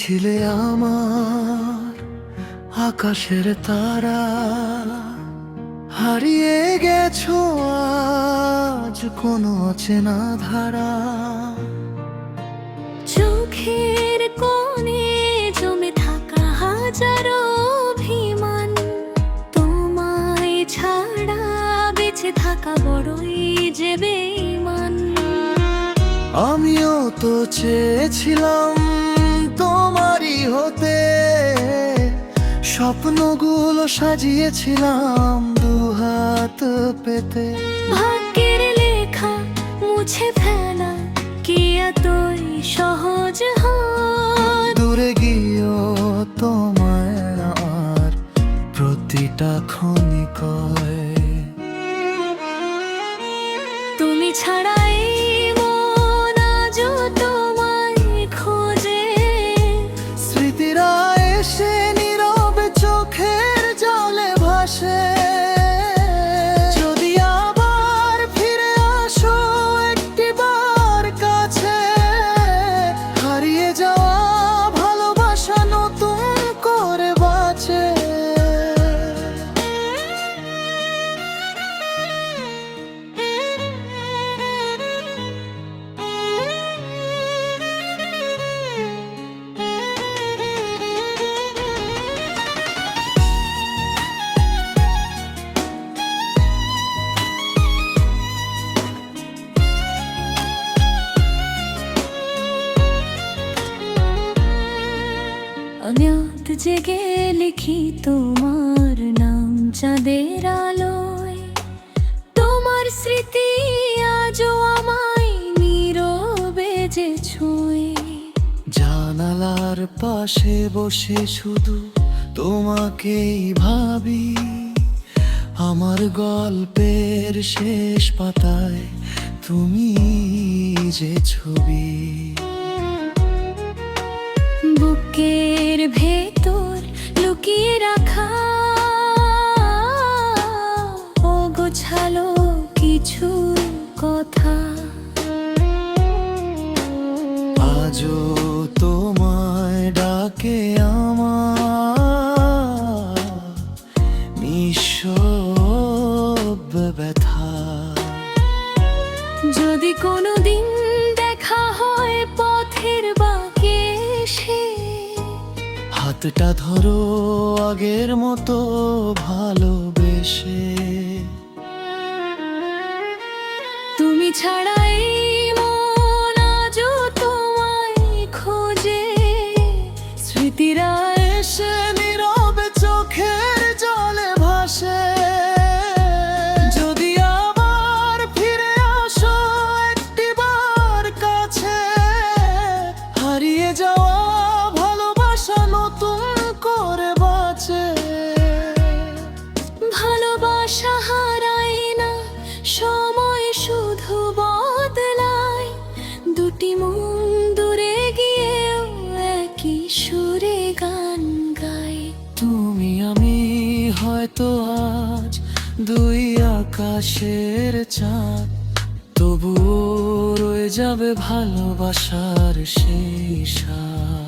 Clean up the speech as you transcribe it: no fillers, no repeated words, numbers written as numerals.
ছিলে আমার আকাশের তারা, হারিয়ে গেছো আজ কোনো অচেনা ধারা। চোখের কোণে জমে থাকা হাজারো অভিমান, তোমায় ছাড়া বেঁচে থাকা বড়ই যে বেঈমান। আমিও তো চেয়েছিলাম তোমারই হতে, স্বপ্নগুলো সাজিয়েছিলাম দুহাত পেতে। ভাগ্যের লেখা মুছে ফেলা কি এতই সহজ হয়? দূরে গিয়েও তোমায় আর প্রতিটা ক্ষণিকয় তুমি ছাড়াই মন আজও তোমায় খোঁজে। স্মৃতিরা এসে নীরবে চোখের জলে ভাসে। যদি আবার ফিরে আসো একটিবার কাছে, হারিয়ে যাওয়া ভালোবাসা নতুন করে বাঁচে। অনিয়ত জেগে লিখি তোমার নাম চাঁদের আলোয়। তোমার স্মৃতি আজও আমায় নীরবে যে ছোঁয়। জানালার পাশে বসে শুধু তোমাকেই ভাবি, আমার গল্পের শেষ পাতায় তুমি যে ছবি। বুকের ভেতর লুকিয়ে রাখা অগোছালো কিছু কথা, আজও তোমায় ডাকে আমার নিঃশব্দ ব্যথা। যদি কোনোদিন দেখা হয় পথের বাঁকে এসে, হাতটা ধরো আগের মতো ভালোবেসে। তুমি ছাড়াই মন আজও তোমায় খোঁজে। স্মৃতিরা এসে নীরবে চোখের জলে ভাসে। যদি আবার ফিরে আসো একটিবার কাছে, হারিয়ে যাওয়া ভালোবাসা নতুন করে বাঁচে। ভালোবাসা হারায় না, সময় শুধু বদলায়। দুটি মন দূরে গিয়েও একই সুরে গান গায়। তুমি আমি হয়তো আজ দুই আকাশের চাঁদ, তবুও রয়ে যাবে ভালোবাসার সেই স্বাদ।